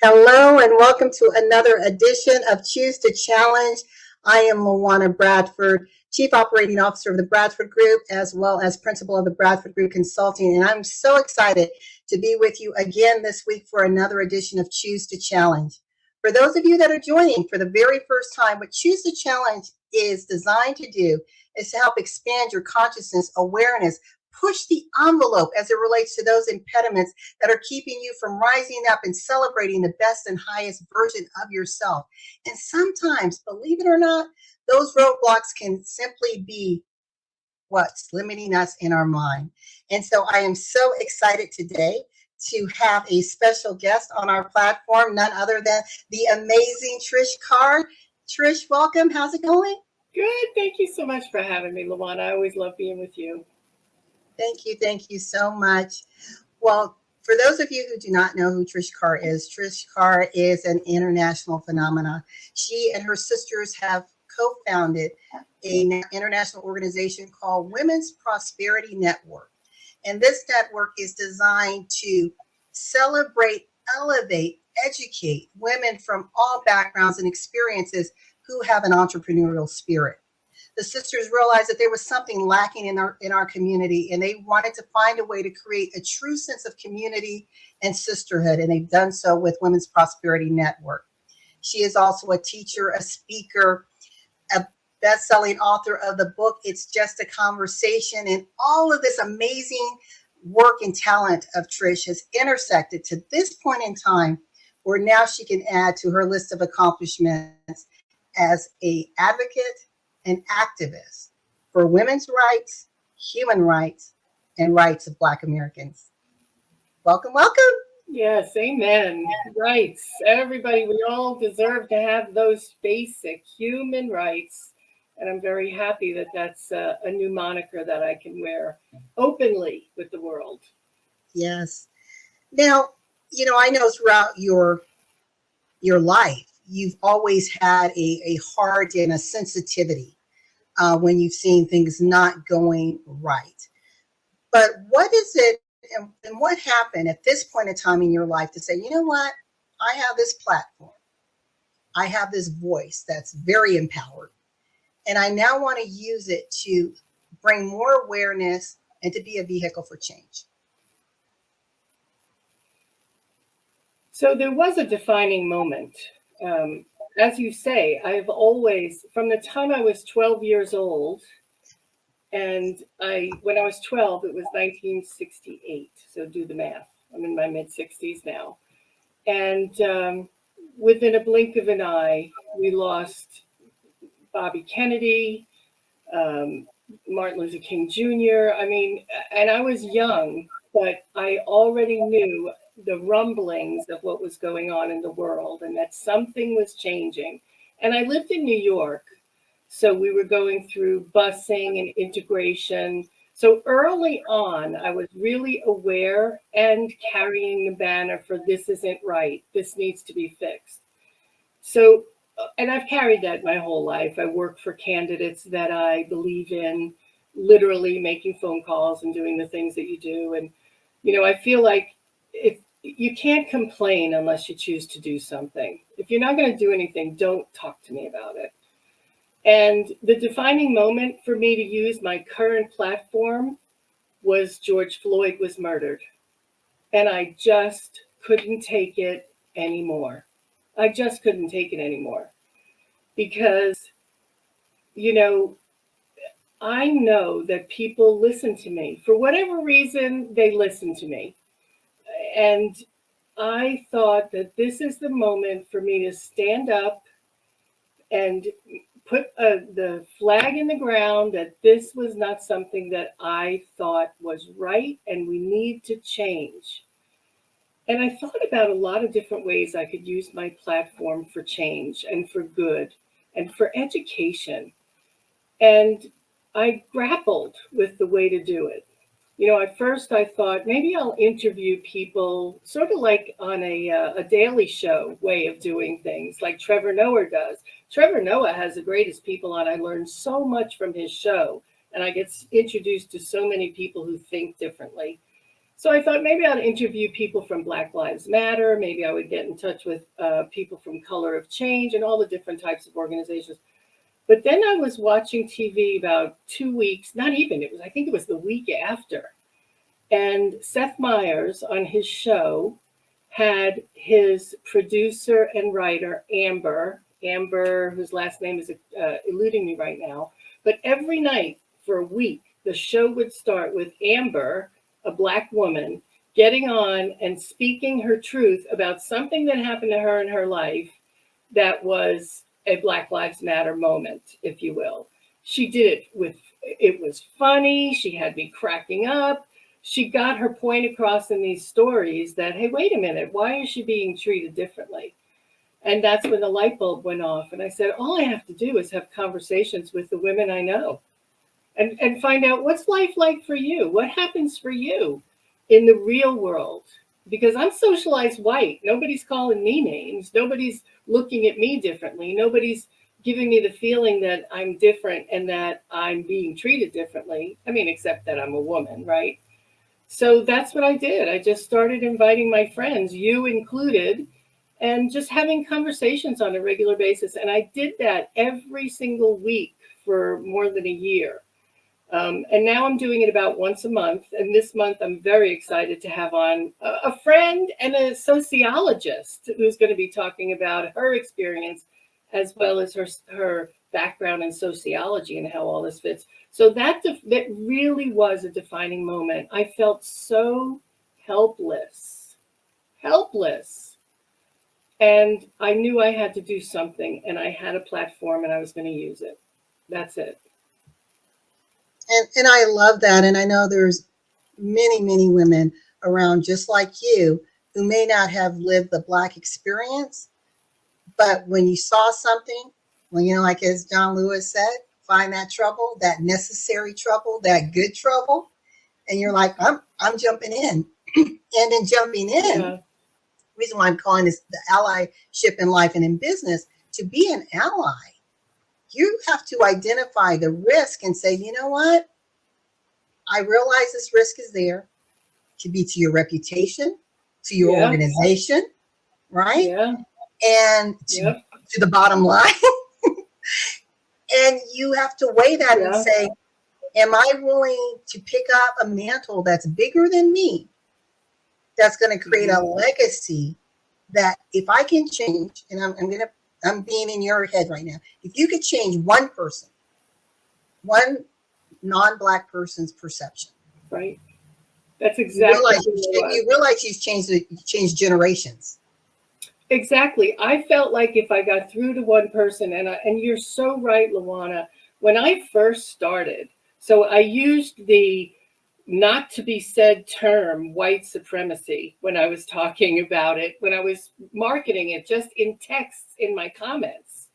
Hello and welcome to another edition of Choose to Challenge. I am Luana Bradford, Chief Operating Officer of the Bradford Group, as well as Principal of the Bradford Group Consulting. And I'm so excited to be with you again this week for another edition of Choose to Challenge. For those of you that are joining for the very first time, what Choose to Challenge is designed to do is to help expand your consciousness, awareness, push the envelope as it relates to those impediments that are keeping you from rising up and celebrating the best and highest version of yourself. And sometimes, believe it or not, those roadblocks can simply be what's limiting us in our mind. And so I am so excited today to have a special guest on our platform, none other than the amazing Trish Carr. Trish, welcome. How's it going? Good. Thank you so much for having me, Luana. I always love being with you. Thank you. Thank you so much. Well, for those of you who do not know who Trish Carr is an international phenomenon. She and her sisters have co-founded an international organization called Women's Prosperity Network. And this network is designed to celebrate, elevate, educate women from all backgrounds and experiences who have an entrepreneurial spirit. The sisters realized that there was something lacking in our community, and they wanted to find a way to create a true sense of community and sisterhood, and they've done so with Women's Prosperity Network. She is also a teacher, a speaker, a best-selling author of the book It's Just a Conversation, and all of this amazing work and talent of Trish has intersected to this point in time where now she can add to her list of accomplishments as an advocate and activist for women's rights, human rights, and rights of Black Americans. Welcome, welcome. Yes, amen. Rights. Everybody, we all deserve to have those basic human rights. And I'm very happy that that's a new moniker that I can wear openly with the world. Yes. Now, I know throughout your life, you've always had a heart and a sensitivity when you've seen things not going right. But what is it and what happened at this point in time in your life to say, you know what, I have this platform. I have this voice that's very empowered. And I now want to use it to bring more awareness and to be a vehicle for change. So there was a defining moment. As you say, I've always, from the time I was 12 years old, and when I was 12, it was 1968. So do the math. I'm in my mid-60s now. And within a blink of an eye, we lost Bobby Kennedy, Martin Luther King Jr. And I was young, but I already knew the rumblings of what was going on in the world and that something was changing. And I lived in New York, so we were going through busing and integration. So early on, I was really aware and carrying the banner for this isn't right, this needs to be fixed. So, and I've carried that my whole life. I work for candidates that I believe in, literally making phone calls and doing the things that you do. And, I feel like if you can't complain unless you choose to do something. If you're not going to do anything, don't talk to me about it. And the defining moment for me to use my current platform was George Floyd was murdered. And I just couldn't take it anymore. I just couldn't take it anymore. Because, I know that people listen to me. For whatever reason, they listen to me. And I thought that this is the moment for me to stand up and put the flag in the ground that this was not something that I thought was right and we need to change. And I thought about a lot of different ways I could use my platform for change and for good and for education. And I grappled with the way to do it. At first I thought maybe I'll interview people sort of like on a daily show way of doing things like Trevor Noah does. Trevor Noah has the greatest people on. I learned so much from his show and I get introduced to so many people who think differently. So I thought maybe I'd interview people from Black Lives Matter. Maybe I would get in touch with people from Color of Change and all the different types of organizations. But then I was watching TV about 2 weeks, not even, I think it was the week after. And Seth Meyers on his show had his producer and writer, Amber, whose last name is eluding me right now. But every night for a week, the show would start with Amber, a Black woman, getting on and speaking her truth about something that happened to her in her life that was a Black Lives Matter moment, if you will. She did it was funny. She had me cracking up. She got her point across in these stories that, hey, wait a minute, why is she being treated differently? And that's when the light bulb went off. And I said, all I have to do is have conversations with the women I know and find out what's life like for you? What happens for you in the real world? Because I'm socialized white. Nobody's calling me names. Nobody's looking at me differently. Nobody's giving me the feeling that I'm different and that I'm being treated differently. I mean, except that I'm a woman, right? So that's what I did. I just started inviting my friends, you included, and just having conversations on a regular basis. And I did that every single week for more than a year. And now I'm doing it about once a month. And this month, I'm very excited to have on a friend and a sociologist who's going to be talking about her experience as well as her background in sociology and how all this fits. So that really was a defining moment. I felt so helpless. And I knew I had to do something, and I had a platform and I was going to use it. That's it. And I love that. And I know there's many, many women around just like you who may not have lived the Black experience, but when you saw something, well, like as John Lewis said, find that trouble, that necessary trouble, that good trouble, and you're like, I'm jumping in. And in jumping in, Yeah. reason why I'm calling this the allyship in life and in business, to be an ally, you have to identify the risk and say, you know what? I realize this risk is there. It could be to your reputation, to your organization, right? Yeah. And to the bottom line. And you have to weigh that and say, am I willing to pick up a mantle that's bigger than me, that's going to create a legacy that if I can change, and I'm being in your head right now, if you could change one person, one non-Black person's perception, right? That's exactly you realize you've changed generations. Exactly. I felt like if I got through to one person, and you're so right, Luana, when I first started, so I used the not to be said term, white supremacy, when I was talking about it, when I was marketing it, just in texts in my comments.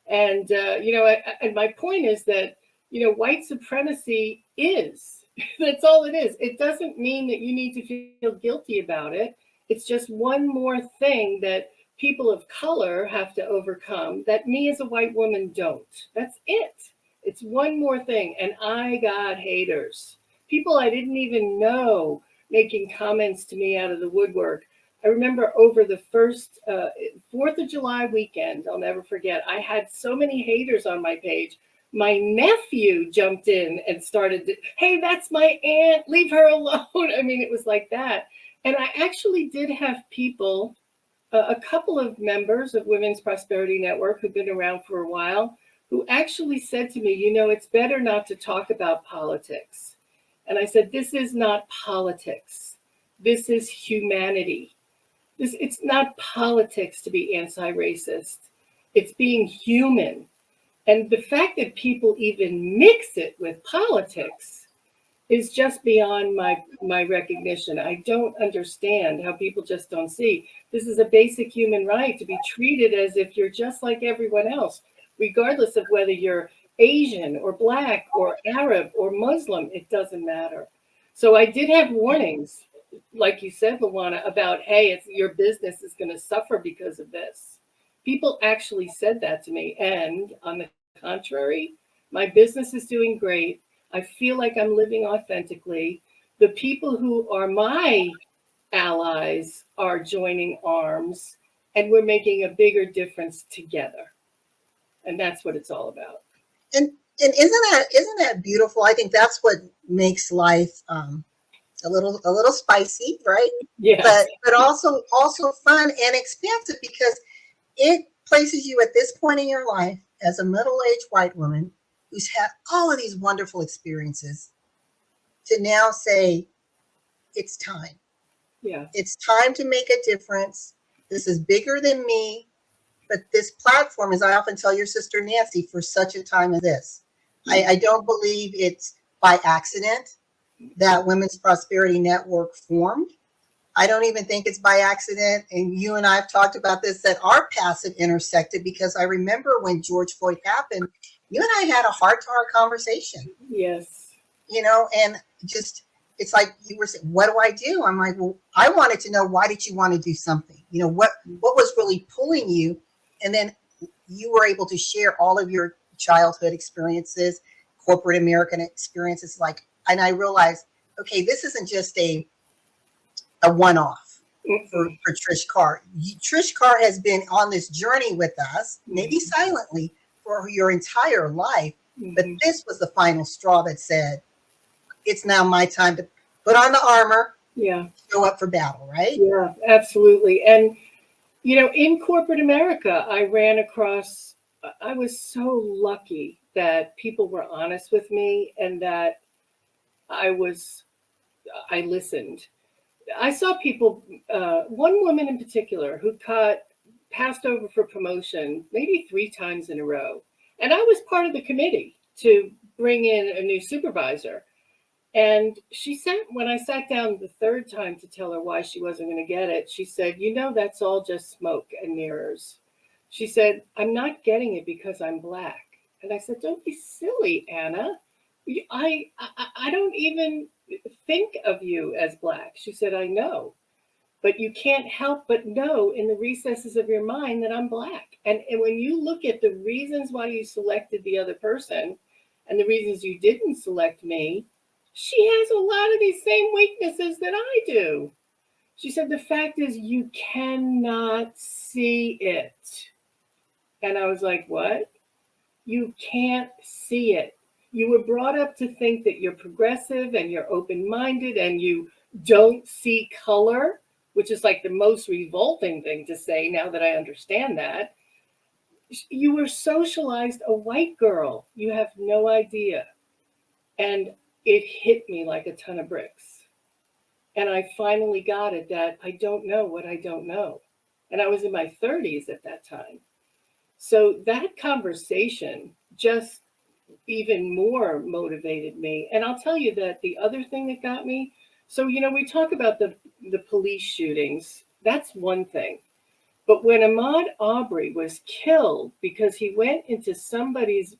And, and my point is that, white supremacy is, that's all it is. It doesn't mean that you need to feel guilty about it. It's just one more thing that people of color have to overcome that me as a white woman don't. That's it. It's one more thing. And I got haters. People I didn't even know making comments to me out of the woodwork. I remember over the first 4th of July weekend, I'll never forget, I had so many haters on my page. My nephew jumped in and started, hey, that's my aunt, leave her alone. I mean, it was like that. And I actually did have people, a couple of members of Women's Prosperity Network who've been around for a while, who actually said to me, it's better not to talk about politics. And I said, this is not politics. This is humanity. It's not politics to be anti-racist. It's being human. And the fact that people even mix it with politics is just beyond my recognition. I don't understand how people just don't see. This is a basic human right to be treated as if you're just like everyone else, regardless of whether you're Asian or Black or Arab or Muslim, it doesn't matter. So I did have warnings, like you said, Luana, about, hey, your business is going to suffer because of this. People actually said that to me. And on the contrary, my business is doing great. I feel like I'm living authentically. The people who are my allies are joining arms, and we're making a bigger difference together. And that's what it's all about. And isn't that beautiful? I think that's what makes life a little spicy, right? Yes. But also fun and expansive, because it places you at this point in your life as a middle-aged white woman who's had all of these wonderful experiences to now say, it's time. Yeah. It's time to make a difference. This is bigger than me, but this platform, as I often tell your sister Nancy, for such a time as this. I don't believe it's by accident that Women's Prosperity Network formed. I don't even think it's by accident. And you and I have talked about this, that our paths have intersected, because I remember when George Floyd happened, you and I had a heart to heart conversation. Yes. And just, it's like you were saying, what do I do? I'm like, well, I wanted to know, why did you want to do something? What was really pulling you? And then you were able to share all of your childhood experiences, corporate American experiences. And I realized, okay, this isn't just a one-off for Trish Carr. Trish Carr has been on this journey with us, maybe silently, for your entire life. But this was the final straw that said, it's now my time to put on the armor, show up for battle, right? Yeah, absolutely. And, in corporate America, I was so lucky that people were honest with me, and that I listened. I saw people, one woman in particular who passed over for promotion maybe 3 times in a row. And I was part of the committee to bring in a new supervisor. And when I sat down the 3rd time to tell her why she wasn't going to get it, she said, that's all just smoke and mirrors. She said, I'm not getting it because I'm Black. And I said, don't be silly, Anna. I don't even think of you as Black. She said, I know, but you can't help but know in the recesses of your mind that I'm Black. And when you look at the reasons why you selected the other person and the reasons you didn't select me, she has a lot of these same weaknesses that I do. She said, the fact is, you cannot see it. And I was like, what? You can't see it. You were brought up to think that you're progressive and you're open-minded and you don't see color, which is like the most revolting thing to say now that I understand that. You were socialized a white girl. You have no idea. And it hit me like a ton of bricks. And I finally got it, that I don't know what I don't know. And I was in my 30s at that time. So that conversation just even more motivated me. And I'll tell you that the other thing that got me, so, we talk about the police shootings. That's one thing. But when Ahmaud Arbery was killed because he went into somebody's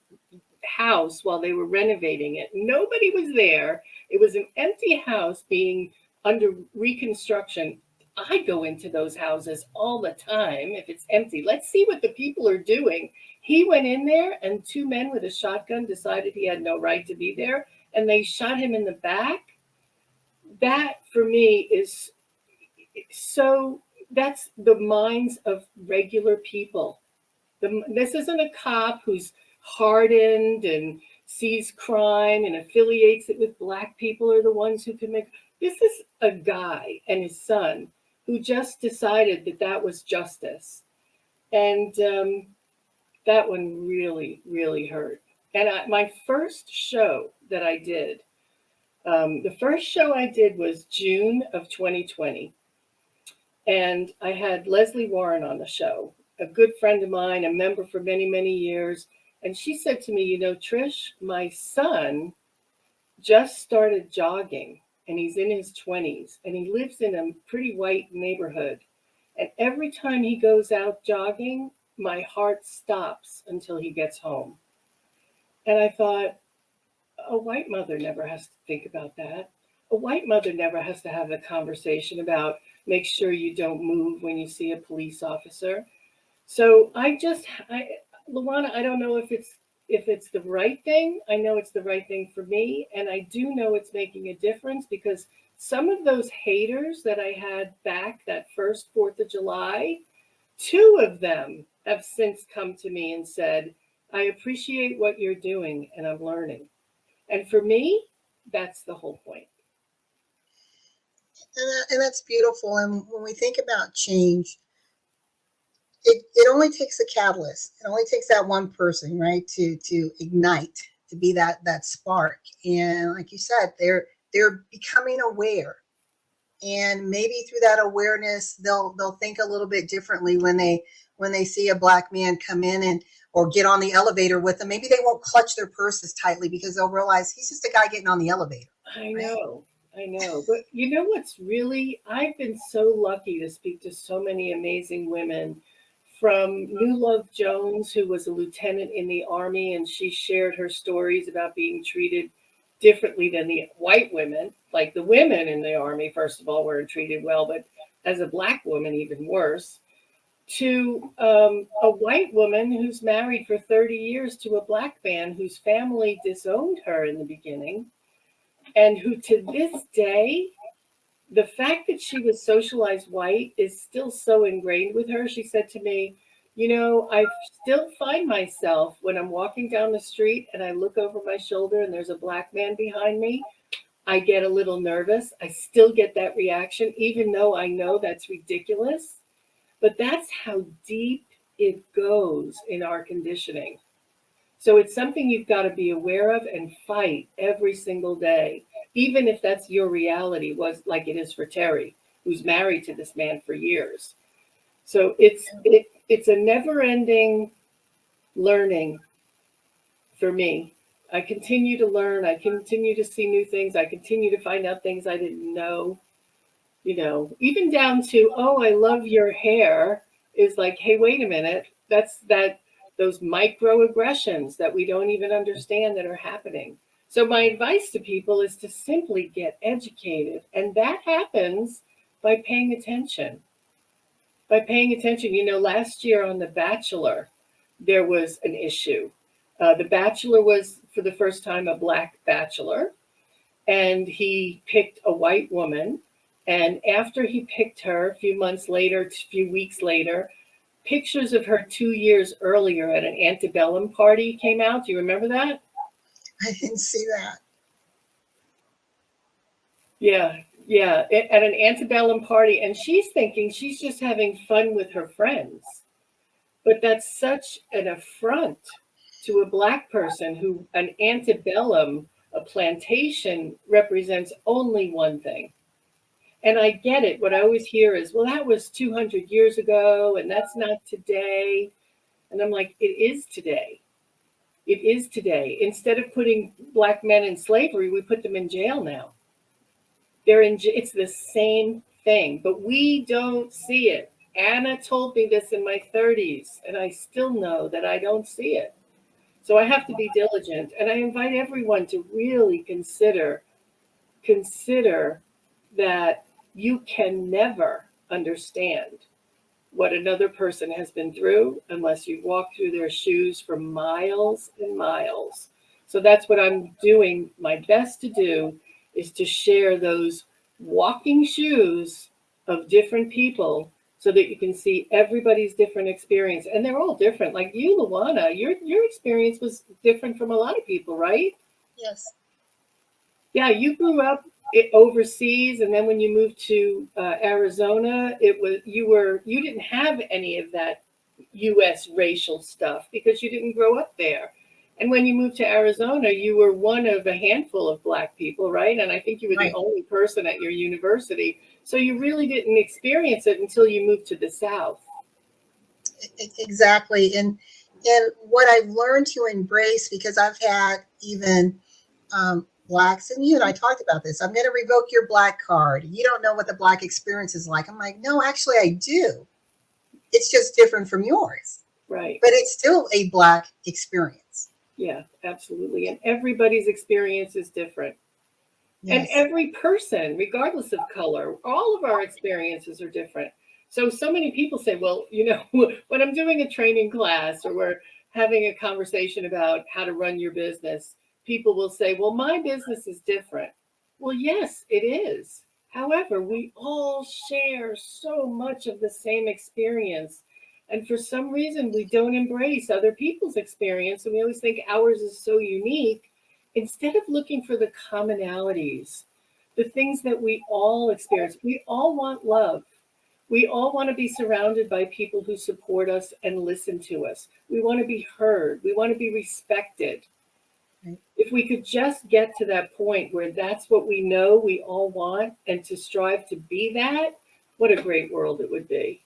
house while they were renovating it, nobody was there. It was an empty house being under reconstruction. I go into those houses all the time if it's empty. Let's see what the people are doing. He went in there, and 2 men with a shotgun decided he had no right to be there, and they shot him in the back. That, for me, is so, that's the minds of regular people. This isn't a cop who's hardened and sees crime and affiliates it with Black people are the ones who can make. This is a guy and his son who just decided that that was justice. And that one really, really hurt. And my first show that I did, the first show I did was June of 2020. And I had Leslie Warren on the show, a good friend of mine, a member for many, many years. And she said to me, Trish, my son just started jogging, and he's in his 20s, and he lives in a pretty white neighborhood. And every time he goes out jogging, my heart stops until he gets home. And I thought, a white mother never has to think about that. A white mother never has to have the conversation about make sure you don't move when you see a police officer. So Luana, I don't know if it's if it's the right thing, I know it's the right thing for me. And I do know it's making a difference, because some of those haters that I had back that first 4th of July, two of them have since come to me and said, I appreciate what you're doing and I'm learning. And for me, that's the whole point. And that's beautiful. And when we think about change, it only takes a catalyst. It only takes that one person, right, to ignite, to be that spark. And like you said, they're becoming aware, and maybe through that awareness, they'll think a little bit differently when they see a black man come in and or get on the elevator with them. Maybe they won't clutch their purse as tightly because they'll realize he's just a guy getting on the elevator. I Right? know. I know. But you know what's really, I've been so lucky to speak to so many amazing women, from New Love Jones, who was a lieutenant in the Army, and she shared her stories about being treated differently than the white women. Like the women in the Army, first of all, weren't treated well, but as a black woman, even worse. To a white woman who's married for 30 years to a black man whose family disowned her in the beginning, and who to this day, the fact that she was socialized white is still so ingrained with her. She said to me, you know, I still find myself when I'm walking down the street and I look over my shoulder and there's a black man behind me, I get a little nervous. I still get that reaction, even though I know that's ridiculous. But that's how deep it goes in our conditioning. So it's something you've got to be aware of and fight every single day, even if that's your reality, was like it is for Terry, who's married to this man for years. So it's a never-ending learning for me. I continue to learn. I continue to see new things. I continue to find out things I didn't know. You know, even down to, oh, I love your hair, is like, hey, wait a minute. Those microaggressions that we don't even understand that are happening. So my advice to people is to simply get educated. And that happens by paying attention. By paying attention, you know, last year on The Bachelor, there was an issue. The Bachelor was, for the first time, a black bachelor, and he picked a white woman. And after he picked her, a few months later, a few weeks later, pictures of her 2 years earlier at an antebellum party came out. Do you remember that? I didn't see that. Yeah, yeah, at an antebellum party. And she's thinking she's just having fun with her friends. But that's such an affront to a black person who an antebellum, a plantation, represents only one thing. And I get it. What I always hear is, well, that was 200 years ago, and that's not today. And I'm like, it is today. It is today. Instead of putting black men in slavery, we put them in jail now. It's the same thing, but we don't see it. Anna told me this in my 30s, and I still know that I don't see it. So I have to be diligent. And I invite everyone to really consider that you can never understand what another person has been through unless you walk through their shoes for miles and miles. So that's what I'm doing. My best to do is to share those walking shoes of different people so that you can see everybody's different experience. And they're all different. Like you, Luana, your experience was different from a lot of people, right? Yes. Yeah, you grew up overseas, and then when you moved to Arizona, you didn't have any of that U.S. racial stuff because you didn't grow up there. And when you moved to Arizona, you were one of a handful of black people, right? And I think you were the Right. only person at your university. So you really didn't experience it until you moved to the South. Exactly. And what I've learned to embrace, because I've had even blacks, and you and I talked about this. I'm going to revoke your black card. You don't know what the black experience is like. I'm like, no, actually, I do. It's just different from yours, Right. but it's still a black experience. Yeah, absolutely. And everybody's experience is different. And Yes. every person, regardless of color, all of our experiences are different. So many people say, well, you know, when I'm doing a training class or we're having a conversation about how to run your business, people will say, well, my business is different. Well, yes, it is. However, we all share so much of the same experience. And for some reason, we don't embrace other people's experience. And we always think ours is so unique instead of looking for the commonalities, the things that we all experience. We all want love. We all want to be surrounded by people who support us and listen to us. We want to be heard. We want to be respected. Right. If we could just get to that point where that's what we know we all want and to strive to be that, what a great world it would be.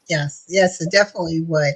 Yes, yes, it definitely would.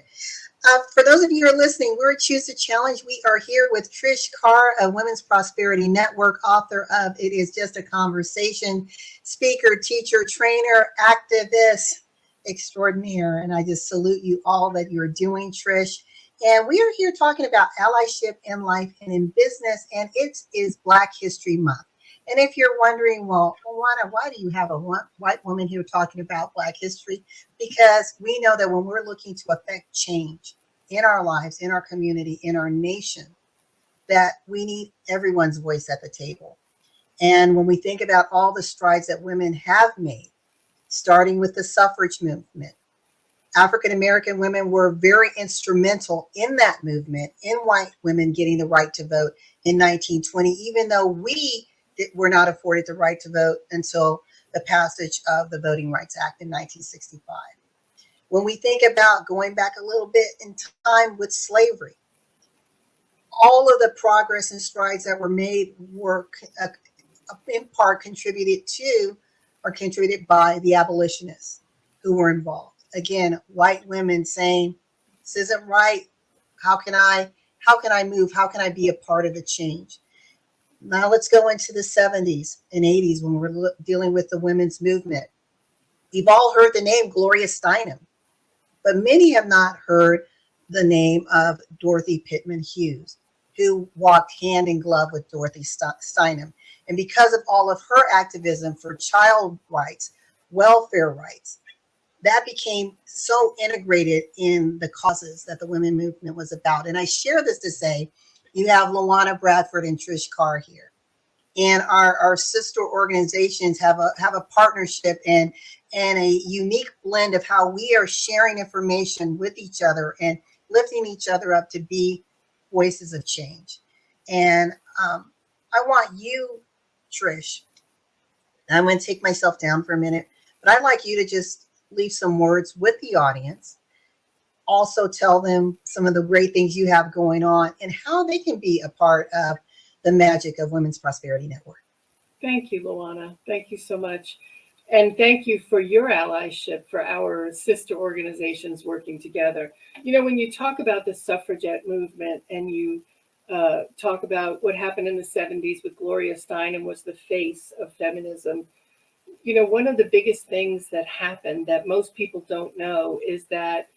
For those of you who are listening, we're at Choose the Challenge. We are here with Trish Carr, a Women's Prosperity Network author of It Is Just a Conversation, speaker, teacher, trainer, activist extraordinaire. And I just salute you all that you're doing, Trish. And we are here talking about allyship in life and in business, and it is Black History Month. And if you're wondering, well, Luana, why do you have a white woman here talking about Black history? Because we know that when we're looking to affect change in our lives, in our community, in our nation, that we need everyone's voice at the table. And when we think about all the strides that women have made, starting with the suffrage movement, African American women were very instrumental in that movement, in white women getting the right to vote in 1920, even though we were not afforded the right to vote until the passage of the Voting Rights Act in 1965. When we think about going back a little bit in time with slavery, all of the progress and strides that were made were in part contributed by the abolitionists who were involved. Again, white women saying, this isn't right. How can I move? How can I be a part of the change? Now let's go into the 70s and 80s when we're dealing with the women's movement. We've all heard the name Gloria Steinem, but many have not heard the name of Dorothy Pittman Hughes, who walked hand in glove with Dorothy Steinem. And because of all of her activism for child rights, welfare rights, that became so integrated in the causes that the women movement was about. And I share this to say, you have Luana Bradford and Trish Carr here. And our sister organizations have a partnership and a unique blend of how we are sharing information with each other and lifting each other up to be voices of change. And I want you, Trish, I'm going to take myself down for a minute, but I'd like you to just leave some words with the audience. Also tell them some of the great things you have going on and how they can be a part of the magic of Women's Prosperity Network. Thank you, Luana. Thank you so much. And thank you for your allyship, for our sister organizations working together. You know, when you talk about the suffragette movement and you talk about what happened in the 70s with Gloria Steinem was the face of feminism, you know, one of the biggest things that happened that most people don't know is that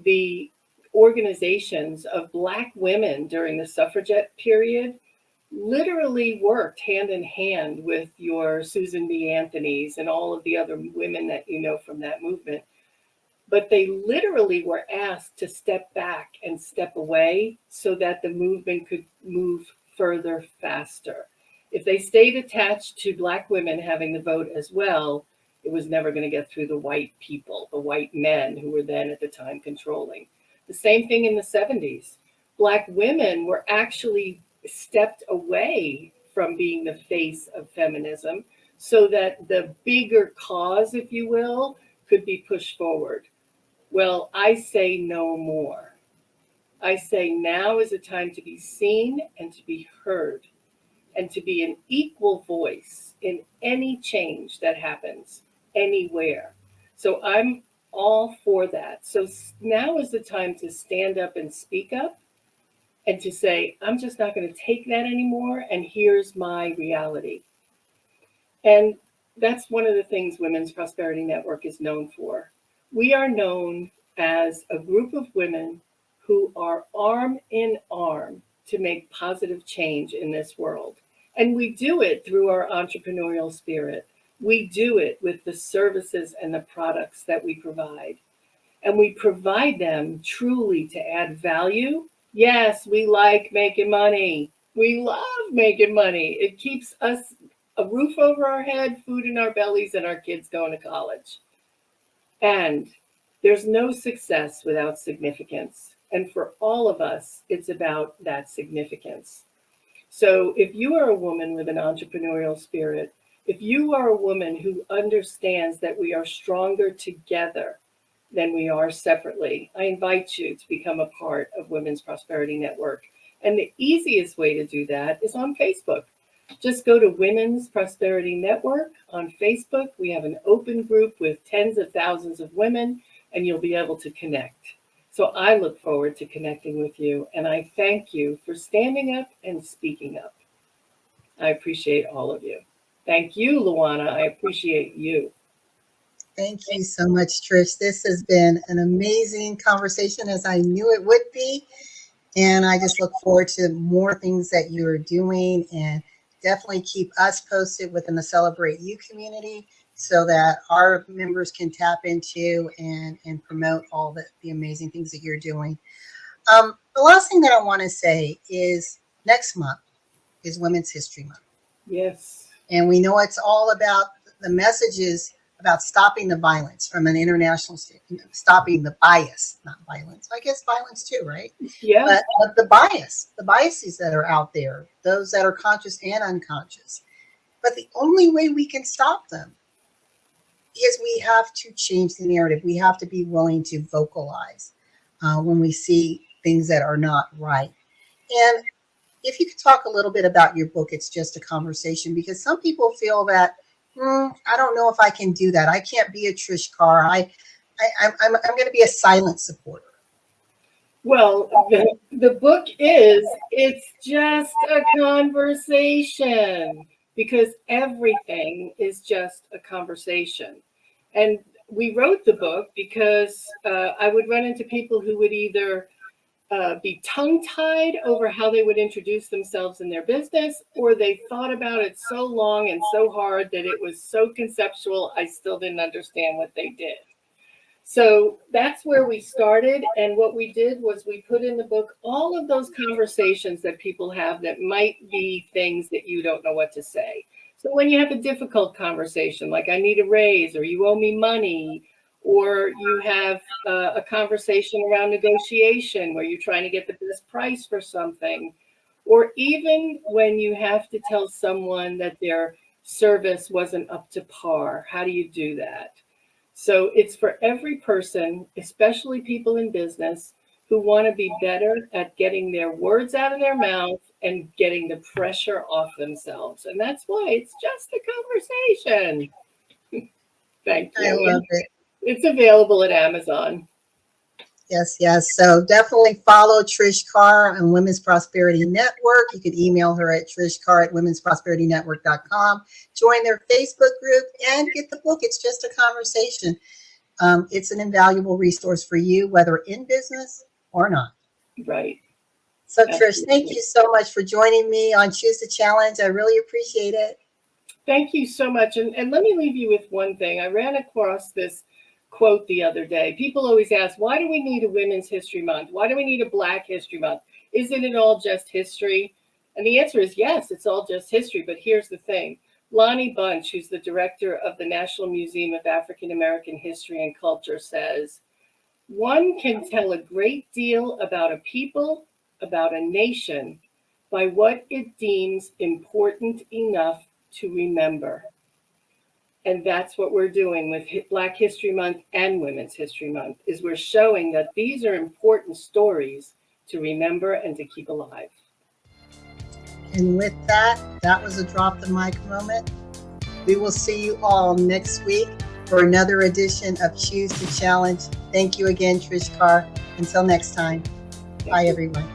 the organizations of Black women during the suffragette period literally worked hand in hand with your Susan B. Anthony's and all of the other women that you know from that movement. But they literally were asked to step back and step away so that the movement could move further faster. If they stayed attached to Black women having the vote as well, it was never going to get through the white people, the white men who were then at the time controlling. The same thing in the 70s. Black women were actually stepped away from being the face of feminism so that the bigger cause, if you will, could be pushed forward. Well, I say no more. I say now is a time to be seen and to be heard and to be an equal voice in any change that happens anywhere. So I'm all for that. So now is the time to stand up and speak up and to say, I'm just not going to take that anymore. And here's my reality. And that's one of the things Women's Prosperity Network is known for. We are known as a group of women who are arm in arm to make positive change in this world. And we do it through our entrepreneurial spirit. We do it with the services and the products that we provide. and we provide them truly to add value. Yes, we like making money. We love making money. It keeps us a roof over our head, food in our bellies, and our kids going to college. And there's no success without significance. And for all of us, it's about that significance. So if you are a woman with an entrepreneurial spirit, if you are a woman who understands that we are stronger together than we are separately, I invite you to become a part of Women's Prosperity Network. And the easiest way to do that is on Facebook. Just go to Women's Prosperity Network on Facebook. We have an open group with tens of thousands of women, and you'll be able to connect. So I look forward to connecting with you, and I thank you for standing up and speaking up. I appreciate all of you. Thank you, Luana. I appreciate you. Thank you so much, Trish. This has been an amazing conversation, as I knew it would be. And I just look forward to more things that you're doing, and definitely keep us posted within the Celebrate You community so that our members can tap into and promote all the amazing things that you're doing. The last thing that I want to say is next month is Women's History Month. Yes. And we know it's all about the messages about stopping the violence from an international standpoint, stopping the bias, not violence. I guess violence too, right? Yeah. But the biases that are out there, those that are conscious and unconscious. But the only way we can stop them is we have to change the narrative. We have to be willing to vocalize when we see things that are not right. And if you could talk a little bit about your book, It's Just a Conversation, because some people feel that, I don't know if I can do that. I can't be a Trish Carr. I'm going to be a silent supporter. Well, the book is It's Just a Conversation, because everything is just a conversation. And we wrote the book because I would run into people who would either be tongue-tied over how they would introduce themselves in their business, or they thought about it so long and so hard that it was so conceptual, I still didn't understand what they did. So that's where we started. And what we did was we put in the book all of those conversations that people have that might be things that you don't know what to say. So when you have a difficult conversation, like I need a raise, or you owe me money, or you have a conversation around negotiation where you're trying to get the best price for something, or even when you have to tell someone that their service wasn't up to par, how do you do that? So it's for every person, especially people in business, who want to be better at getting their words out of their mouth and getting the pressure off themselves. And that's why it's just a conversation. Thank you. I love it. It's available at Amazon. Yes. So definitely follow Trish Carr on Women's Prosperity Network. You can email her at trishcarr@womensprosperityNetwork.com. Join their Facebook group and get the book. It's Just a Conversation. It's an invaluable resource for you, whether in business or not. Right. So Absolutely. Trish, thank you so much for joining me on Choose the Challenge. I really appreciate it. Thank you so much. And let me leave you with one thing. I ran across this quote the other day. People always ask, why do we need a Women's History Month? Why do we need a Black History Month? Isn't it all just history? And the answer is yes, it's all just history. But here's the thing. Lonnie Bunch, who's the director of the National Museum of African American History and Culture, says, one can tell a great deal about a people, about a nation, by what it deems important enough to remember. And that's what we're doing with Black History Month and Women's History Month, is we're showing that these are important stories to remember and to keep alive. And with that, that was a drop the mic moment. We will see you all next week for another edition of Choose the Challenge. Thank you again, Trish Carr. Until next time. Bye, everyone.